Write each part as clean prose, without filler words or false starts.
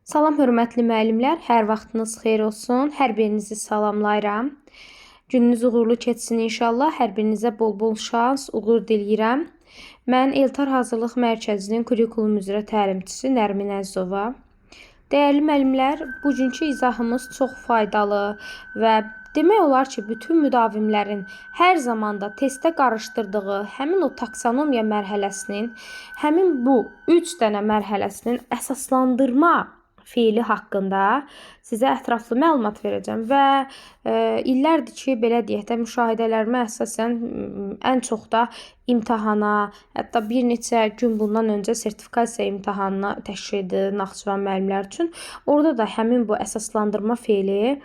Salam hörmətli müəllimlər, hər vaxtınız xeyir olsun. Hər birinizi salamlayıram. Gününüz uğurlu keçsin inşallah. Hər birinizə bol-bol şans, uğur diləyirəm. Mən Eltar Hazırlıq Mərkəzinin kurikulum üzrə təlimçisi Nərmin Əzzova. Dəyərli müəllimlər, bugünkü izahımız çox faydalı və demək olar ki, bütün müdavimlərin hər zamanda testdə qarışdırdığı həmin o taksonomiya mərhələsinin, həmin bu 3 dənə mərhələsinin əsaslandırma feili haqqında sizə ətraflı məlumat verəcəm və illərdir ki, belə deyək də, müşahidələrimə əsasən ən çox da imtahana, hətta bir neçə gün bundan öncə sertifikasiya imtahanına təşkil edilir Naxçıvan müəllimlər üçün. Orada da həmin bu əsaslandırma feili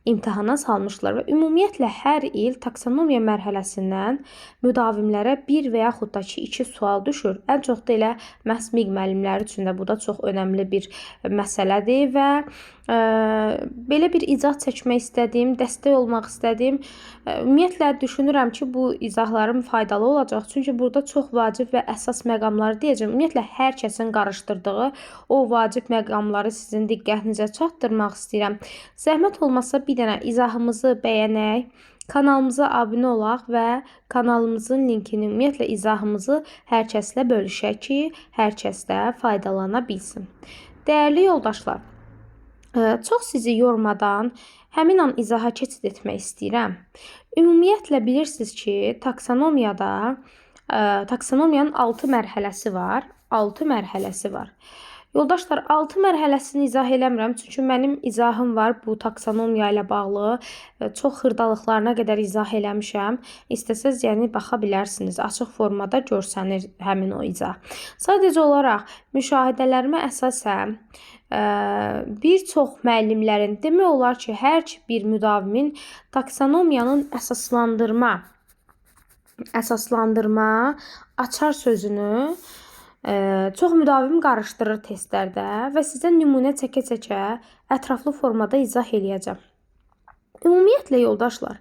imtahana salmışlar və ümumiyyətlə hər il taksonomiya mərhələsindən müdavimlərə bir və yaxud da ki, 2 sual düşür. Ən çox da elə məhz MİQ müəllimləri üçün də bu da çox önəmli bir məsələdir və belə bir icah çəkmək istədiyim, dəstək olmaq istədiyim, ümumiyyətlə düşünürəm ki, bu izahlarım faydalı olacaq. Çünki burada çox vacib və əsas məqamları deyəcəm. Ümumiyyətlə hər kəsin qarışdırdığı o vacib məqamları sizin diqqətinizə çatdırmaq istəyirəm. Zəhmət olmasa bir dənə izahımızı bəyənək, kanalımıza abunə olaq və kanalımızın linkini, ümumiyyətlə izahımızı hər kəslə bölüşək ki, hər kəs də faydalana bilsin. Dəyərli yoldaşlar, çox sizi yormadan həmin an izaha keçid etmək istəyirəm. Ümumiyyətlə bilirsiniz ki, taksonomiyanın 6 mərhələsi var. 6 mərhələsi var. Yoldaşlar, 6 mərhələsini izah eləmirəm, çünki mənim izahım var bu taksonomiya ilə bağlı. Çox xırdalıqlarına qədər izah eləmişəm. İstəsəz, yəni baxa bilərsiniz. Açıq formada görsənir həmin o izah. Sadəcə olaraq müşahidələrimə əsasən bir çox müəllimlərin, demək olar ki, hər bir müdavimin taksonomiyanın əsaslandırma açar sözünü çox müdavim qarışdırır testlərdə və sizə nümunə çəkə-çəkə ətraflı formada izah eləyəcəm. Ümumiyyətlə yoldaşlar,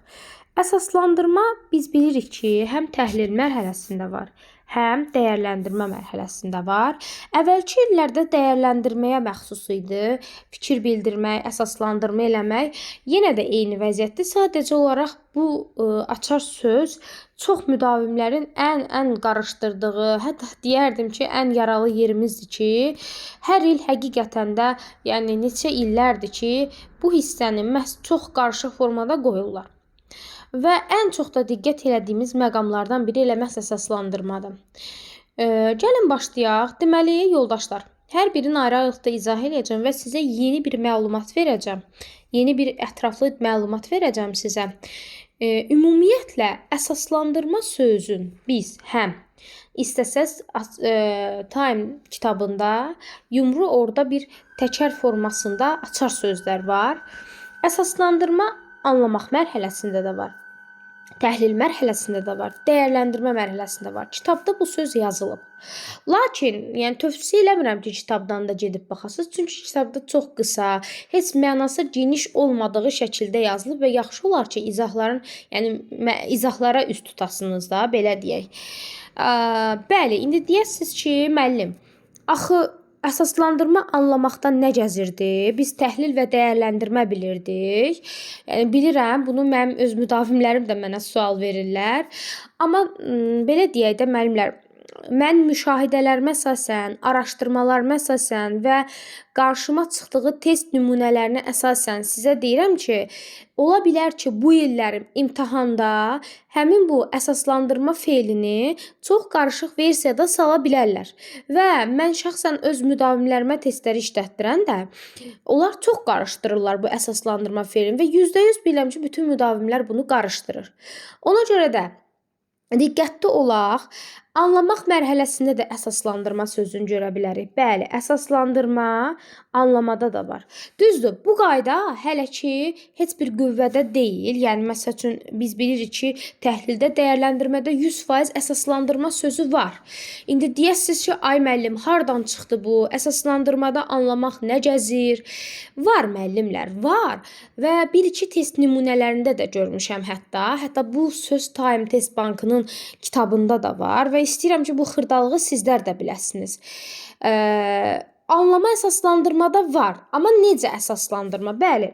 əsaslandırma biz bilirik ki, həm təhlil mərhələsində var, həm dəyərləndirmə mərhələsində var. Əvvəlki illərdə dəyərləndirməyə məxsus idi. Fikir bildirmək, əsaslandırma eləmək yenə də eyni vəziyyətdir. Sadəcə olaraq bu açar söz çox müdavimlərin ən qarışdırdığı, hətta deyərdim ki, ən yaralı yerimizdir ki, hər il həqiqətən də, yəni neçə illərdir ki, bu hissəni məhz çox qarışıq formada qoyurlar. Və ən çox da diqqət elədiyimiz məqamlardan biri elə məhz əsaslandırmadır. Gəlin başlayaq. Deməli, yoldaşlar, hər birini ayrı-ayrılıqda izah edəcəm və sizə yeni bir məlumat verəcəm. Yeni bir ətraflı məlumat verəcəm sizə. Ümumiyyətlə, əsaslandırma sözün biz həm istəsəz Time kitabında yumru orada bir təkər formasında açar sözlər var. Əsaslandırma anlamaq mərhələsində də var. Təhlil mərhələsində də var, dəyərləndirmə mərhələsində var. Kitabda bu söz yazılıb. Lakin, yəni tövsiyə eləmirəm ki, kitabdan da gedib baxasınız. Çünki kitabda çox qısa, heç mənası geniş olmadığı şəkildə yazılıb və yaxşı olar ki, izahlara üst tutasınız da, belə deyək. Bəli, indi deyəsiniz ki, müəllim, axı əsaslandırma anlamaqdan nə gəzirdi? Biz təhlil və dəyərləndirmə bilirdik. Yəni bilirəm, bunu mənim öz müdavimlərim də mənə sual verirlər. Amma belə deyək də müəllimlər, mən müşahidələrimə əsasən, araşdırmalarıma əsasən və qarşıma çıxdığı test nümunələrinə əsasən sizə deyirəm ki, ola bilər ki, bu illərim imtahanda həmin bu əsaslandırma feilini çox qarışıq versiyada sala bilərlər. Və mən şəxsən öz müdavimlərimə testləri işlətdirəndə onlar çox qarışdırırlar bu əsaslandırma feilini və %100 bilirəm ki, bütün müdavimlər bunu qarışdırır. Ona görə də diqqətli olaq, anlamaq mərhələsində də əsaslandırma sözünü görə bilərik. Bəli, əsaslandırma anlamada da var. Düzdür, bu qayda hələ ki heç bir qüvvədə deyil. Yəni məsəl üçün biz bilirik ki, təhlildə, dəyərləndirmədə 100% əsaslandırma sözü var. İndi deyəsiniz ki, ay müəllim, hardan çıxdı bu? Əsaslandırmada anlamaq nə gəzir? Var müəllimlər, var. Və 1-2 test nümunələrində də görmüşəm hətta. Hətta bu söz Time Test Bankının kitabında da var və istəyirəm ki, bu xırdalığı sizlər də biləsiniz. anlama əsaslandırmada var. Amma necə əsaslandırma? Bəli,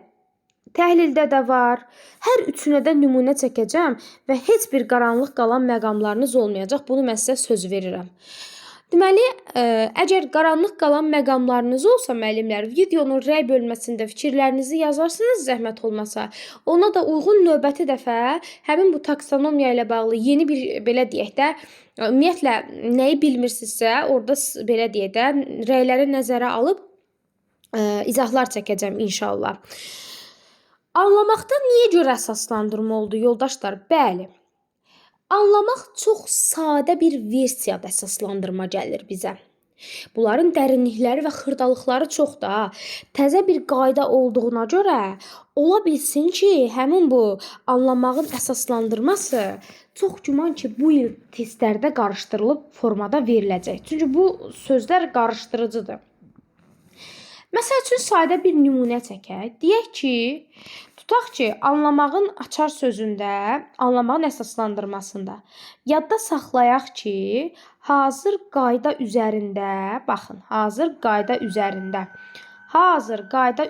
təhlildə də var. Hər üçünə də nümunə çəkəcəm və heç bir qaranlıq qalan məqamlarınız olmayacaq. Bunu mən sizə söz verirəm. Deməli, əgər qaranlıq qalan məqamlarınız olsa, müəllimlər, videonun rəy bölməsində fikirlərinizi yazarsınız zəhmət olmasa. Ona da uyğun növbəti dəfə həmin bu taksonomiya ilə bağlı yeni bir, belə deyək də, ümumiyyətlə nəyi bilmirsinizsə, orada belə deyək də, rəyləri nəzərə alıb izahlar çəkəcəm inşallah. Anlamaqda niyə görə əsaslandırma oldu, yoldaşlar? Bəli. Anlamaq çox sadə bir versiyada əsaslandırma gəlir bizə. Bunların dərinlikləri və xırdalıqları çox da. Təzə bir qayda olduğuna görə ola bilsin ki, həmin bu anlamağın əsaslandırması çox güman ki, bu il testlərdə qarışdırılıb formada veriləcək. Çünki bu sözlər qarışdırıcıdır. Məsəl üçün sadə bir nümunə çəkək. Deyək ki, tutaq ki, anlamağın açar sözündə, anlamağın əsaslandırmasında yadda saxlayaq ki, hazır qayda üzərində, baxın, hazır qayda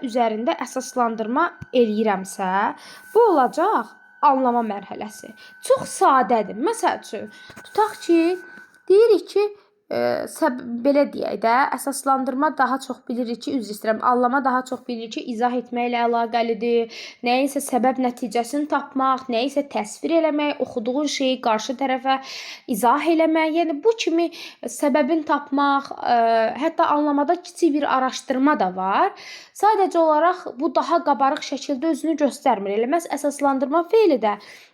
üzərində əsaslandırma eləyirəmsə, bu olacaq anlama mərhələsi. Çox sadədir. Məsəl üçün, tutaq ki, deyirik ki, belə deyək də, əsaslandırma daha çox bilirik ki, üzr istəyirəm, anlama daha çox bilirik ki, izah etməklə əlaqəlidir. Nəyinsə səbəb nəticəsini tapmaq, nəyisə təsvir eləmək, oxuduğun şeyi qarşı tərəfə izah eləmək, yəni bu kimi səbəbin tapmaq, hətta anlamada kiçik bir araşdırma da var. Sadəcə olaraq bu daha qabarıq şəkildə özünü göstərmir. Elə məhz əsaslandırma feili də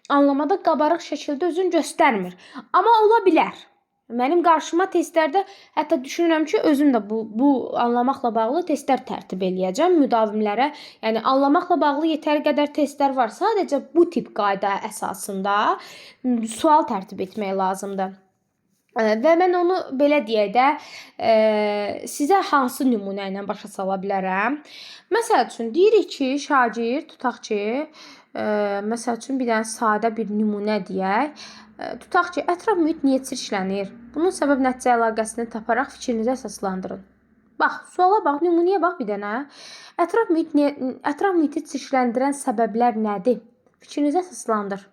anlamada qabarıq şəkildə özünü göstərmir. Amma ola bilər. Mənim qarşıma testlərdə hətta düşünürəm ki, özüm də bu anlamaqla bağlı testlər tərtib eləyəcəm müdavimlərə. Yəni anlamaqla bağlı yetəri qədər testlər var. Sadəcə bu tip qayda əsasında sual tərtib etmək lazımdır. Və mən onu belə deyək də, sizə hansı nümunə ilə başa sala bilərəm? Məsəl üçün, deyirik ki, şagird, tutaq ki, məsəl üçün bir dənə sadə bir nümunə deyək. Tutaq ki, ətraf mühit niyə çirklənir? Bunun səbəb-nəticə əlaqəsini taparaq fikrinizi əsaslandırın. Bax, suala bax, nümunəyə bax bir dənə. Ətraf mühiti çirkləndirən səbəblər nədir? Fikrinizi əsaslandır.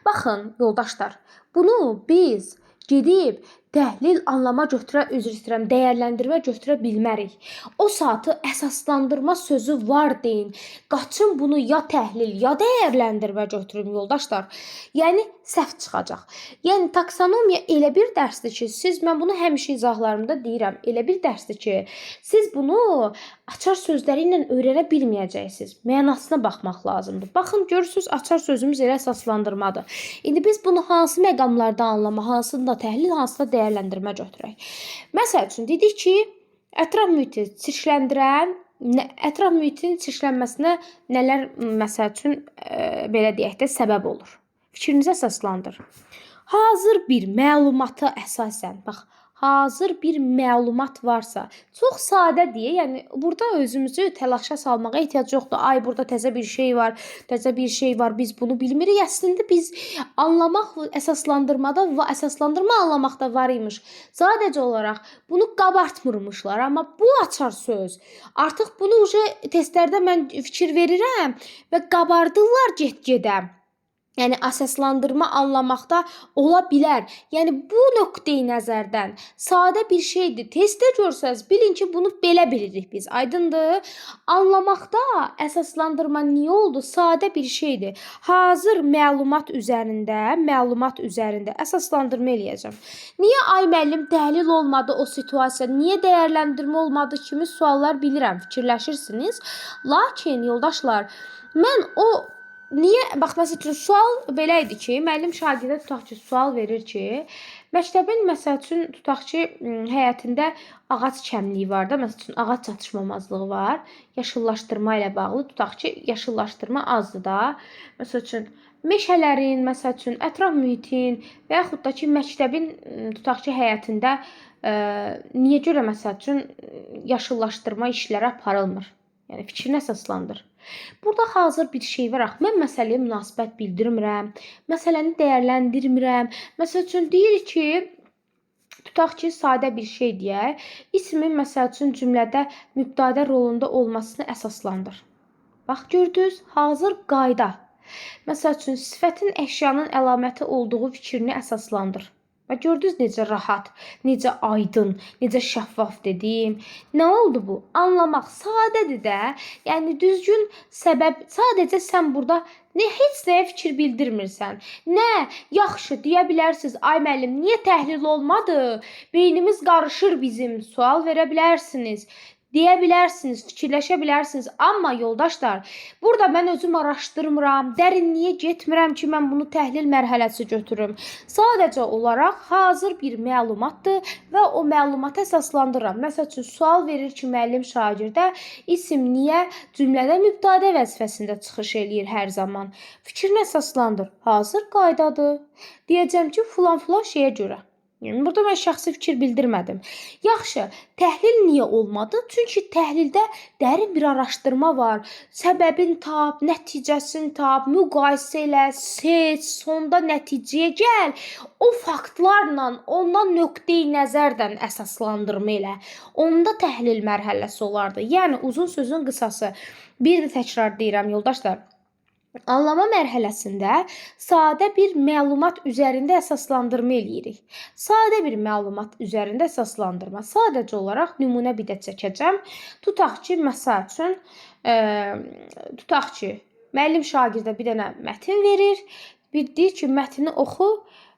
Baxın, yoldaşlar, bunu biz gedib təhlil, anlama dəyərləndirmə götürə bilmərik. O saatı əsaslandırma sözü var deyin. Qaçın bunu ya təhlil, ya dəyərləndirmə götürün, yoldaşlar. Yəni, səhv çıxacaq. Yəni, taksonomiya elə bir dərsdir ki, mən bunu həmişə izahlarımda deyirəm, elə bir dərsdir ki, siz bunu açar sözləri ilə öyrənə bilməyəcəksiniz. Mənasına baxmaq lazımdır. Baxın, görürsünüz, açar sözümüz elə əsaslandırmadır. İndi biz bunu hansı məqamlarda anlama, hansında təhlil, hansında dəyərləndirmə götürək. Məsəl üçün, dedik ki, ətraf mühitin çirklənməsinə nələr, məsəl üçün, belə deyək də, səbəb olur. Fikrinizi əsaslandır. Hazır bir məlumata əsasən, bax, hazır bir məlumat varsa, çox sadə deyə, yəni burada özümüzü təlaşa salmağa ehtiyac yoxdur. Ay, burada təzə bir şey var, biz bunu bilmirik. Əslində biz anlamaq əsaslandırmada, əsaslandırma anlamaqda var imiş. Sadəcə olaraq bunu qabartmırmışlar, amma bu açar söz. Artıq bunu testlərdə mən fikir verirəm və qabardırlar get-gedə. Yəni, əsaslandırma anlamaqda ola bilər. Yəni, bu nöqteyi nəzərdən sadə bir şeydir. Testdə görsəz, bilin ki, bunu belə bilirik biz. Aydındır? Anlamaqda əsaslandırma niyə oldu? Sadə bir şeydir. Hazır məlumat üzərində əsaslandırma eləyəcəm. Niyə ay müəllim təhlil olmadı o situasiya? Niyə dəyərləndirmə olmadı kimi suallar bilirəm, fikirləşirsiniz. Lakin, yoldaşlar, mən bax, məsəl üçün, sual belə idi ki, müəllim şagirdə tutaq ki, sual verir ki, məktəbin, məsəl üçün, tutaq ki, həyətində ağac kəmliyi var da, məsəl üçün, ağac çatışmamazlığı var, yaşıllaşdırma ilə bağlı, tutaq ki, yaşıllaşdırma azdır da, məsəl üçün, meşələrin, məsəl üçün, ətraf mühitin və yaxud da ki, məktəbin, tutaq ki, həyətində niyə görə, məsəl üçün, yaşıllaşdırma işləri aparılmır? Yəni, fikrini əsaslandır. Burada hazır bir şey var. Mən məsələyə münasibət bildirmirəm, məsələni dəyərləndirmirəm. Məsəl üçün, deyirik ki, tutaq ki, sadə bir şey deyək. İsmin məsəl üçün cümlədə mübtədə rolunda olmasını əsaslandır. Bax, gördünüz, hazır qayda. Məsəl üçün, sifətin əşyanın əlaməti olduğu fikrini əsaslandır. Və gördünüz necə rahat, necə aydın, necə şəffaf dedim. Nə oldu bu? Anlamaq sadədir də. Yəni düzgün səbəb, sadəcə sən burada heç nəyə fikir bildirmirsən. Nə yaxşı deyə bilərsiniz. Ay müəllim, niyə təhlil olmadı? Beynimiz qarışır bizim. Sual verə bilərsiniz. Deyə bilərsiniz, fikirləşə bilərsiniz. Amma yoldaşlar, burada mən özüm araşdırmıram, dərinliyə getmirəm ki, mən bunu təhlil mərhələsi götürüm. Sadəcə olaraq hazır bir məlumatdır və o məlumata əsaslandırıram. Məsəl üçün, sual verir ki, müəllim şagirdə isim niyə cümlədə mübtədə vəzifəsində çıxış eləyir hər zaman? Fikrini əsaslandır. Hazır qaydadır. Deyəcəm ki, filan şeyə görə. Yəni, burada mən şəxsi fikir bildirmədim. Yaxşı, təhlil niyə olmadı? Çünki təhlildə dərin bir araşdırma var. Səbəbin tap, nəticəsini tap, müqayisə elə, seç, sonda nəticəyə gəl. O faktlarla, ondan nöqteyi nəzərdən əsaslandırma elə. Onda təhlil mərhələsi olardı. Yəni, uzun sözün qısası. Bir də təkrar deyirəm, yoldaşlar. Anlama mərhələsində sadə bir məlumat üzərində əsaslandırma eləyirik. Sadə bir məlumat üzərində əsaslandırma. Sadəcə olaraq nümunə bir də çəkəcəm. Tutaq ki, məsəl üçün, müəllim şagirdə bir dənə mətin verir. Bir deyir ki, mətni oxu.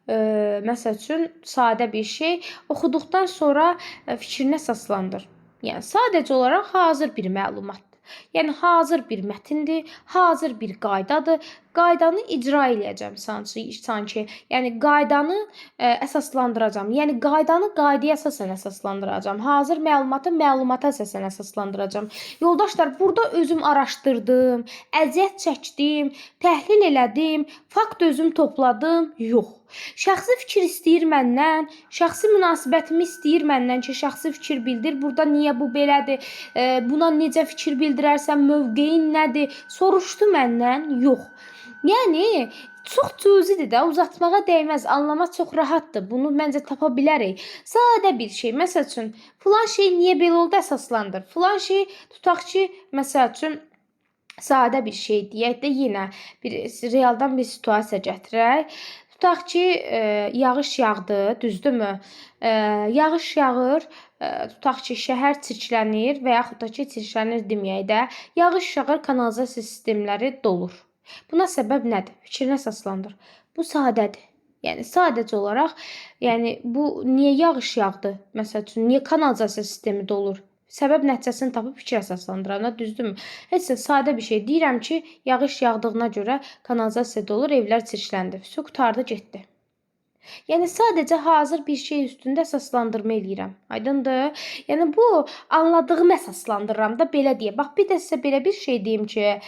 Məsəl üçün, sadə bir şey. Oxuduqdan sonra fikrini əsaslandır. Yəni, sadəcə olaraq hazır bir məlumatdır. Yəni, hazır bir mətindir, hazır bir qaydadır. Qaydanı icra eləyəcəm sanki. Yəni, qaydanı əsaslandıracam. Yəni, qaydanı qaydaya əsasən əsaslandıracam. Hazır məlumatı məlumata əsasən əsaslandıracam. Yoldaşlar, burada özüm araşdırdım, əziyyət çəkdim, təhlil elədim, fakt özüm topladım. Yox. Şəxsi fikir istəyir məndən, şəxsi münasibətimi istəyir məndən ki, şəxsi fikir bildir. Burada niyə bu belədir? Buna necə fikir bildirərsən, mövqeyin nədir? Soruşdu məndən? Yox. Yəni, çox cüzidir də, uzatmağa dəyməz, anlamaq çox rahatdır. Bunu məncə tapa bilərik. Sadə bir şey, məsəl üçün, filan şey niyə belə oldu əsaslandır. Filan şey, tutaq ki, məsəl üçün, sadə bir şey deyək də yenə realdan bir situasiya gətirək. Tutaq ki, yağış yağdı, düzdürmü? Yağış yağır, tutaq ki, şəhər çirklənir və yaxud da ki, çirklənir deməyək də, yağış yağır, kanalizasiya sistemləri dolur. Buna səbəb nədir? Fikrini əsaslandır. Bu sadədir. Yəni, sadəcə olaraq, yəni, bu niyə yağış yağdı? Məsəl üçün, niyə kanalizasiya sistemi dolur? Səbəb nəticəsini tapıb fikir əsaslandırana, düzdürmü? Heç də sadə bir şey. Deyirəm ki, yağış yağdığına görə kanalizasiya dolur, evlər çirkləndi. Su qutardı, getdi. Yəni, sadəcə hazır bir şey üstündə əsaslandırma eləyirəm. Aydındır? Yəni, bu anladığımı əsaslandırıram da, belə deyə. Bax, bir də sizə belə bir şey deyim ki,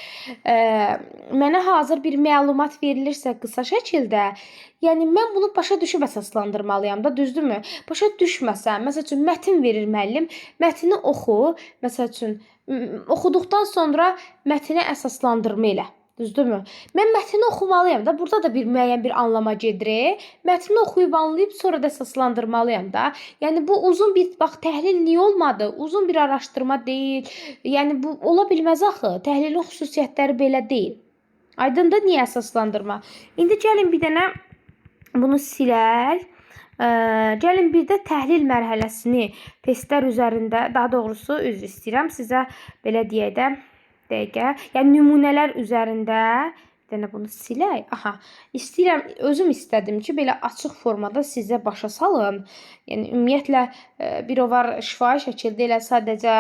mənə hazır bir məlumat verilirsə qısa şəkildə, yəni, mən bunu başa düşüb əsaslandırmalıyam da, düzdürmü? Başa düşməsəm, məsəl üçün, mətin verir müəllim, mətini oxu, məsəl üçün, oxuduqdan sonra mətini əsaslandırma elə. Düzdürmü? Mən mətni oxumalıyam da, burada da bir müəyyən bir anlama gedir. Mətni oxuyub anlayıb sonra da əsaslandırmalıyam da. Yəni, bu uzun bir, bax, təhlil niyə olmadı? Uzun bir araşdırma deyil. Yəni, bu ola bilməz axı. Təhlilin xüsusiyyətləri belə deyil. Aydındır niyə əsaslandırma? İndi gəlin bir dənə bunu silək. Gəlin bir də təhlil mərhələsini testlər üzərində, daha doğrusu üzr istəyirəm sizə belə deyək də, yəni nümunələr üzərində bir dənə bunu silək. Aha, istəyirəm, özüm istədim ki, belə açıq formada sizə başa salım. Yəni, ümumiyyətlə, bir o var şifahi şəkildə elə sadəcə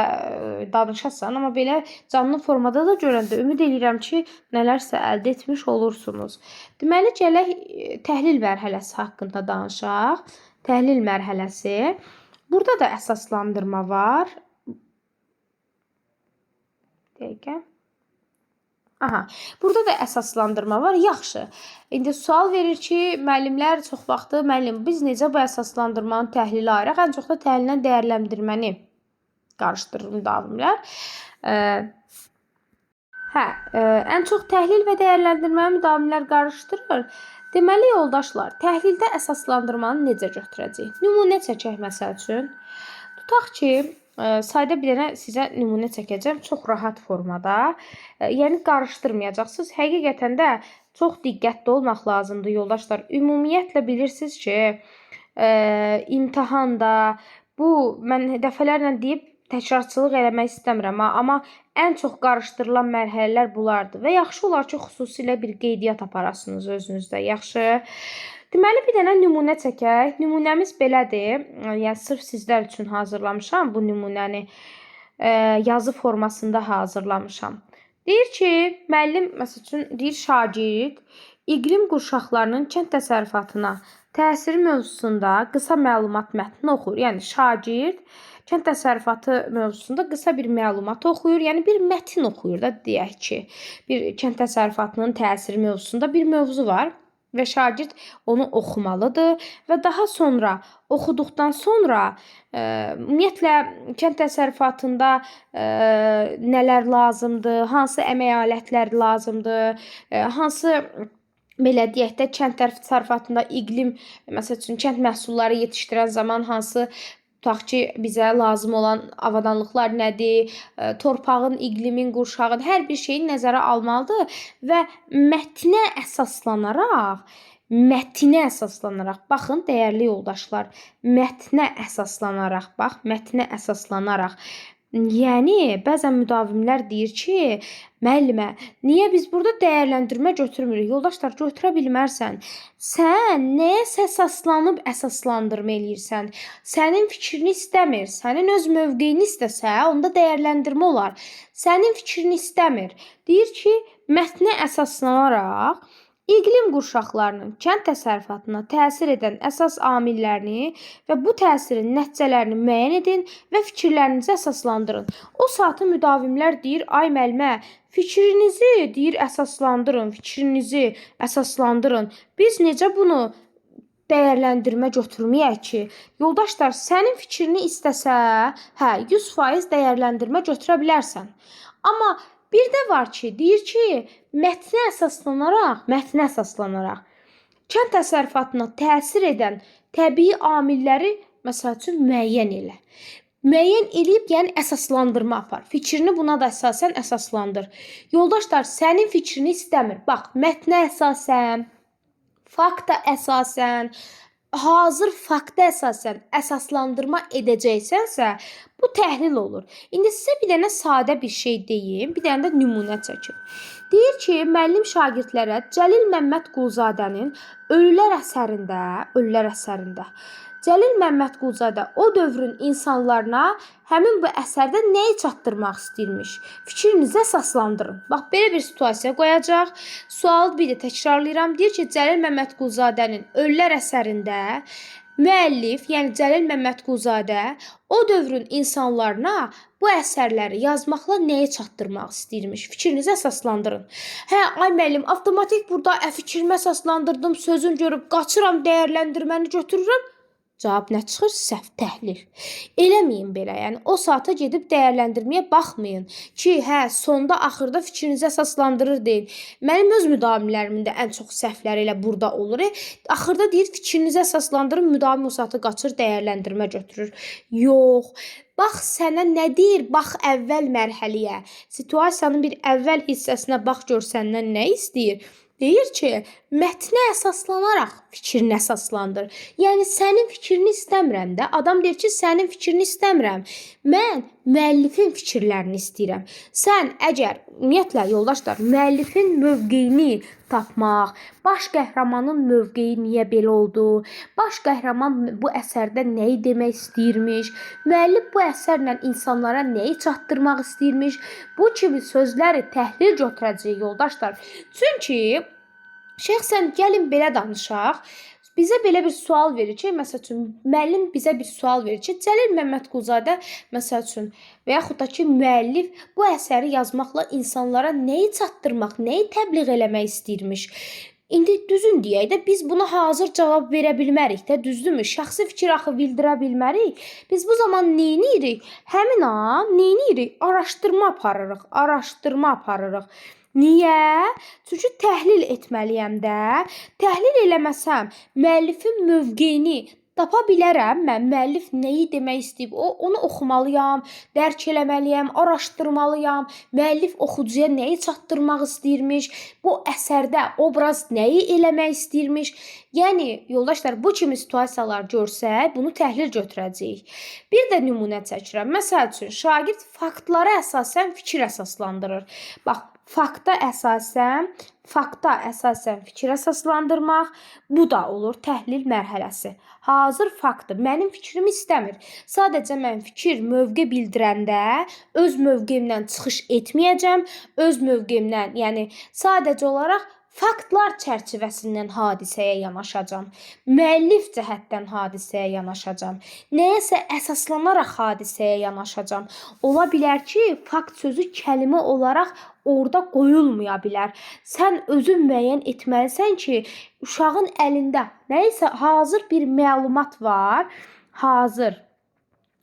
danışasan, amma belə canlı formada da görəndə ümid edirəm ki, nələrsə əldə etmiş olursunuz. Deməli, gələk təhlil mərhələsi haqqında danışaq. Təhlil mərhələsi. Burada da əsaslandırma var. Aha, burada da əsaslandırma var. Yaxşı. İndi sual verir ki, müəllimlər çox vaxtı, müəllim, biz necə bu əsaslandırmanın təhlili ayıraq? Ən çox da təhlillə dəyərləndirməni qarışdırır müdavimlər. Ən çox təhlil və dəyərləndirməni müdavimlər qarışdırır. Deməli yoldaşlar, təhlildə əsaslandırmanı necə götürəcəyik? Nümunə çəkək məsəl üçün. Tutaq ki, sayda bir dənə sizə nümunə çəkəcəm çox rahat formada. Yəni qarışdırmayacaqsınız. Həqiqətən də çox diqqətli olmaq lazımdır yoldaşlar. Ümumiyyətlə bilirsiniz ki, imtahanda bu mən dəfələrlə deyib təkrarçılıq eləmək istəmirəm, amma ən çox qarışdırılan mərhələlər bunlardır və yaxşı olar ki, xüsusilə bir qeydiyyat aparasınız özünüzdə. Yaxşı. Deməli bir dənə nümunə çəkək. Nümunəmiz belədir. Yəni sırf sizlər üçün hazırlamışam bu nümunəni. Yazı formasında hazırlamışam. Deyir ki, müəllim məsəl üçün deyir şagird iqlim qurşaqlarının kənd təsərrüfatına təsiri mövzusunda qısa məlumat mətni oxuyur. Yəni şagird kənd təsərrüfatı mövzusunda qısa bir məlumat oxuyur. Yəni bir mətin oxuyur da deyək ki, bir kənd təsərrüfatının təsiri mövzusunda bir mövzu var və şagird onu oxumalıdır və daha sonra oxuduqdan sonra ümumiyyətlə kənd təsərrüfatında nələr lazımdır, hansı əmək alətləri lazımdır, hansı belə deyək də kənd təsərrüfatında iqlim, məsəl üçün kənd məhsulları yetişdirən zaman hansı tutaq ki, bizə lazım olan avadanlıqlar nədir, torpağın, iqlimin, qurşağın, hər bir şeyi nəzərə almalıdır və mətinə əsaslanaraq, baxın, dəyərli yoldaşlar, mətnə əsaslanaraq, yəni, bəzən müdavimlər deyir ki, müəllimə, niyə biz burada dəyərləndirmə götürmürük? Yoldaşlar, götürə bilmərsən. Sən nəyə əsaslanıb əsaslandırma eləyirsən? Sənin fikrini istəmir. Sənin öz mövqeyini istəsə, onda dəyərləndirmə olar. Sənin fikrini istəmir. Deyir ki, mətnə əsaslanaraq, iqlim qurşaqlarının kənd təsərrüfatına təsir edən əsas amillərini və bu təsirin nəticələrini müəyyən edin və fikirlərinizi əsaslandırın. O saatı müdavimlər deyir, ay müəllimə, fikrinizi deyir əsaslandırın. Biz necə bunu dəyərləndirmə götürməyək ki? Yoldaşlar, sənin fikrini istəsə, 100% dəyərləndirmə götürə bilərsən. Amma bir də var ki, deyir ki, mətnə əsaslanaraq kənd təsərrüfatına təsir edən təbii amilləri məsəl üçün müəyyən elə. Müəyyən eləyib, yəni əsaslandırma apar. Fikrini buna da əsasən əsaslandır. Yoldaşlar, sənin fikrini istəmir. Bax, mətnə əsasən, fakta əsasən, hazır fakta əsasən əsaslandırma edəcəksənsə, bu təhlil olur. İndi sizə bir dənə sadə bir şey deyim, bir dənə də nümunə çəkim. Deyir ki, müəllim şagirdlərə Cəlil Məmmədquluzadənin Ölülər əsərində Cəlil Məmmədquluzadə o dövrün insanlarına həmin bu əsərdə nəyi çatdırmaq istəyirmiş? Fikrinizi əsaslandırın. Bax, belə bir situasiya qoyacaq. Sualı bir də təkrarlayıram. Deyir ki, Cəlil Məmmədquluzadənin Ölülər əsərində müəllif, yəni Cəlil Məmmədquluzadə o dövrün insanlarına bu əsərləri yazmaqla nəyi çatdırmaq istəyirmiş? Fikrinizi əsaslandırın. Ay müəllim, avtomatik burada fikrimi əsaslandırdım, sözün görüb qaçıram, dəyərləndirməni götürürəm. Cavab nə çıxır? Səhv təhlil. Eləməyin belə. Yəni o saata gedib dəyərləndirməyə baxmayın ki, sonda axırda fikrinizi əsaslandırır deyin. Mənim öz müdavimlərimin də ən çox səhvləri elə burada olur. Axırda deyir fikrinizi əsaslandırın, müdavim o saata qaçır, dəyərləndirmə götürür. Yox. Bax sənə nə deyir? Bax əvvəl mərhələyə. Situasiyanın bir əvvəl hissəsinə bax gör səndən nə istəyir? Deyir ki, mətnə əsaslanaraq fikrini əsaslandır. Yəni, sənin fikrini istəmirəm də. Adam deyir ki, sənin fikrini istəmirəm. Mən müəllifin fikirlərini istəyirəm. Sən əgər, ümumiyyətlə, yoldaşlar, müəllifin mövqeyini tapmaq, baş qəhrəmanın mövqeyi niyə belə oldu, baş qəhrəman bu əsərdə nəyi demək istəyirmiş, müəllif bu əsərlə insanlara nəyi çatdırmaq istəyirmiş, bu kimi sözləri təhlil götürəcək yoldaşlar. Çünki şəxsən gəlin belə danışaq, bizə belə bir sual verir ki, məsəl üçün, müəllim bizə bir sual verir ki, Cəlil Məmmədquluzadə, məsəl üçün, və yaxud da ki, müəllif bu əsəri yazmaqla insanlara nəyi çatdırmaq, nəyi təbliğ eləmək istəyirmiş? İndi düzün deyək də, biz buna hazır cavab verə bilmərik də, düzdürmü? Şəxsi fikir axı bildirə bilmərik. Biz bu zaman neyinirik? Həmin an neyinirik? Araşdırma aparırıq. Niyə? Çünki təhlil etməliyəm də. Təhlil eləməsəm, müəllifin mövqeyini tapa bilərəm. Mən müəllif nəyi demək istəyib, onu oxumalıyam, dərk eləməliyəm, araşdırmalıyam. Müəllif oxucuya nəyi çatdırmaq istəyirmiş, bu əsərdə obraz nəyi eləmək istəyirmiş. Yəni yoldaşlar, bu kimi situasiyalar görsək, bunu təhlil götürəcəyik. Bir də nümunə çəkirəm. Məsəl üçün, şagird faktlara əsasən fikir əsaslandırır. Bax, fakta əsasən fikir əsaslandırmaq, bu da olur təhlil mərhələsi. Hazır faktdır. Mənim fikrimi istəmir. Sadəcə mən fikir, mövqe bildirəndə öz mövqeyimdən çıxış etməyəcəm. Öz mövqeyimdən, yəni sadəcə olaraq faktlar çərçivəsindən hadisəyə yanaşacağam. Müəllif cəhətdən hadisəyə yanaşacağam. Nəyəsə əsaslanaraq hadisəyə yanaşacağam. Ola bilər ki, fakt sözü kəlmə olaraq orada qoyulmaya bilər. Sən özün müəyyən etməlisən ki, uşağın əlində nəyisə hazır bir məlumat var. Hazır.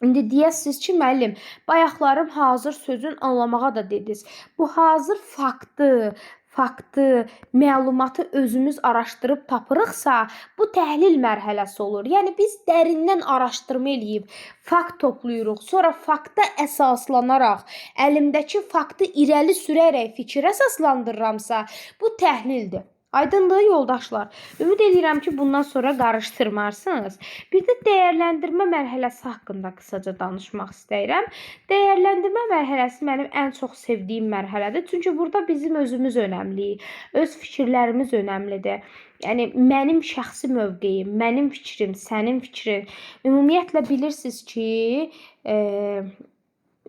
İndi deyəsiniz ki, müəllim, bayaqlarım hazır sözün anlamağa da dediniz. Bu hazır faktı, məlumatı özümüz araşdırıb tapırıqsa, bu təhlil mərhələsi olur. Yəni biz dərindən araşdırma eləyib fakt toplayırıq, sonra fakta əsaslanaraq, əlimdəki faktı irəli sürərək fikir əsaslandırıramsa, bu təhlildir. Aydındır yoldaşlar. Ümid edirəm ki, bundan sonra qarışdırmarsınız. Bir də dəyərləndirmə mərhələsi haqqında qısaca danışmaq istəyirəm. Dəyərləndirmə mərhələsi mənim ən çox sevdiyim mərhələdir. Çünki burada bizim özümüz önəmliyik. Öz fikirlərimiz önəmlidir. Yəni mənim şəxsi mövqeyim, mənim fikrim, sənin fikrin. Ümumiyyətlə bilirsiniz ki,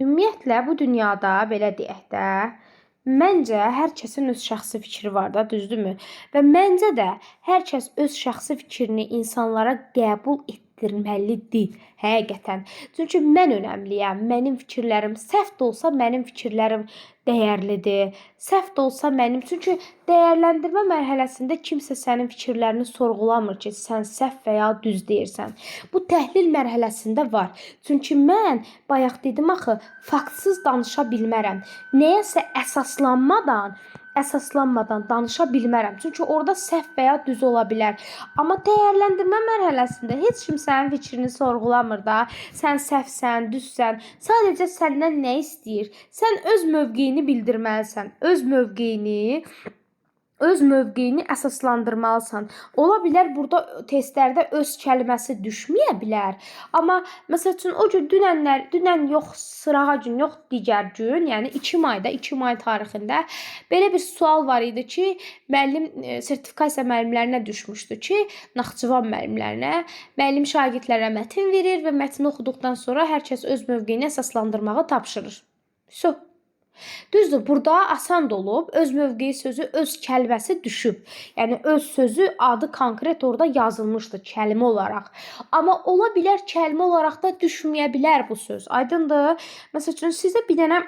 ümumiyyətlə bu dünyada belə deyək də, məncə hər kəsin öz şəxsi fikri var da, düzdürmü? Və məncə də hər kəs öz şəxsi fikrini insanlara qəbul etdirməlidir, həqiqətən. Çünki mən önəmliyəm, mənim fikirlərim səhv də olsa mənim fikirlərim dəyərlidir. Səhv də olsa mənim, çünki dəyərləndirmə mərhələsində kimsə sənin fikirlərini sorğulamır ki, sən səhv və ya düz deyirsən. Bu təhlil mərhələsində var. Çünki mən bayaq dedim axı, faktsız danışa bilmərəm. Nəyəsə əsaslanmadan danışa bilmərəm. Çünki orada səhv və ya düz ola bilər. Amma dəyərləndirmə mərhələsində heç kim sənin fikrini sorğulamır da. Sən səhvsən, düzsən. Sadəcə səndən nə istəyir? Sən öz mövqeyini bildirməlisən. Öz mövqeyini əsaslandırmalısan. Ola bilər burada testlərdə öz kəlməsi düşməyə bilər. Amma məsəl üçün o gün dünən yox, sırağa gün yox, digər gün, yəni 2 may tarixində belə bir sual var idi ki, müəllim sertifikasiya müəllimlərinə düşmüşdü ki, Naxçıvan müəllimlərinə, müəllim şagirdlərə mətin verir və mətni oxuduqdan sonra hər kəs öz mövqeyini əsaslandırmağı tapşırır. Düzdür, burada asan da olub, öz mövqeyi sözü, öz kəlməsi düşüb. Yəni öz sözü, adı konkret orada yazılmışdı kəlmə olaraq. Amma ola bilər kəlmə olaraq da düşməyə bilər bu söz. Aydındır? Məsəl üçün sizə bir dənə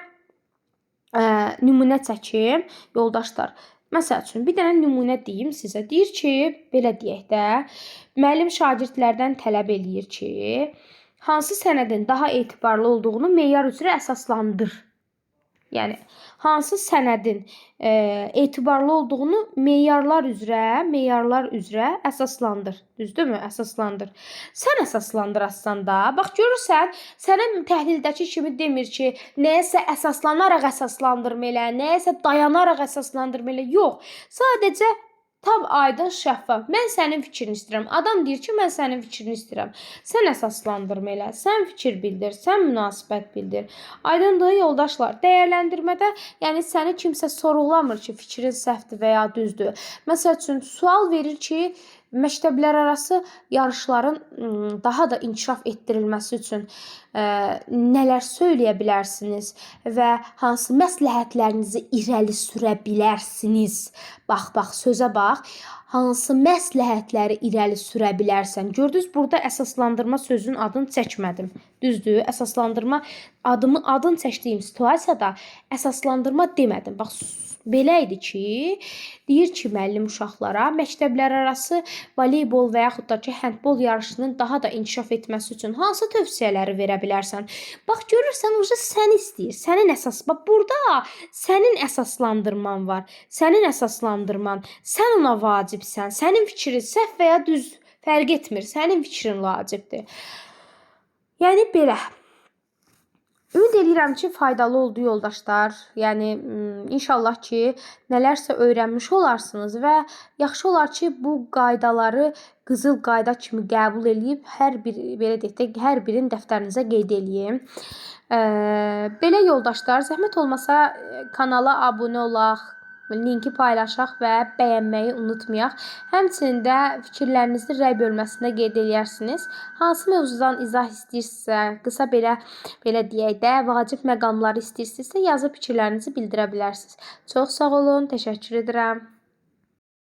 nümunə çəkim, yoldaşlar. Məsəl üçün bir dənə nümunə deyim sizə. Deyir ki, belə deyək də, müəllim şagirdlərdən tələb eləyir ki, hansı sənədin daha etibarlı olduğunu meyar üzrə əsaslandır. Yəni hansı sənədin etibarlı olduğunu meyarlar üzrə əsaslandır. Düzdürmü? Əsaslandır. Sən əsaslandırasan da. Bax görürsən, sənə təhlildəki kimi demir ki, nəyəsə əsaslanaraq əsaslandırma, nəyəsə dayanaraq əsaslandırma. Yox. Sadəcə tam aydın, şəffaf. Mən sənin fikrini istəyirəm. Adam deyir ki, mən sənin fikrini istəyirəm. Sən əsaslandırma elə, sən fikir bildir, sən münasibət bildir. Aydındır yoldaşlar. Dəyərləndirmədə, yəni səni kimsə sorğulamır ki, fikrin səhvdir və ya düzdür. Məsəl üçün sual verir ki, məktəblərarası yarışların daha da inkişaf etdirilməsi üçün nələr söyləyə bilərsiniz və hansı məsləhətlərinizi irəli sürə bilərsiniz? Bax, sözə bax. Hansı məsləhətləri irəli sürə bilərsən? Gördünüz, burada əsaslandırma sözün adını çəkmədim. Düzdür? Əsaslandırma adını çəkdiyim situasiyada əsaslandırma demədim. Bax, Belə idi ki, deyir ki, müəllim uşaqlara məktəblərarası voleybol və yaxud da ki, handbol yarışının daha da inkişaf etməsi üçün hansı tövsiyələri verə bilərsən? Bax görürsən, səni istəyir. Sənin əsas bax burada sənin əsaslandırman var. Sənin əsaslandırman. Sən ona vacibsən. Sənin fikrin səhv və ya düz fərq etmir. Sənin fikrin vacibdir. Yəni belə. Ümid edirəm ki, faydalı oldu yoldaşlar. Yəni inşallah ki, nələrsə öyrənmiş olarsınız və yaxşı olar ki, bu qaydaları qızıl qayda kimi qəbul eləyib hər bir belə deyək də hər birini dəftərinizə qeyd eləyin. Belə yoldaşlar, zəhmət olmasa kanala abunə olaq, linki paylaşaq və bəyənməyi unutmayaq. Həmçinin də fikirlərinizi rəy bölməsində qeyd edərsiniz. Hansı mövzudan izah istəyirsinizsə, qısa belə deyək də, vacib məqamları istəyirsinizsə yazıb fikirlərinizi bildirə bilərsiniz. Çox sağ olun, təşəkkür edirəm.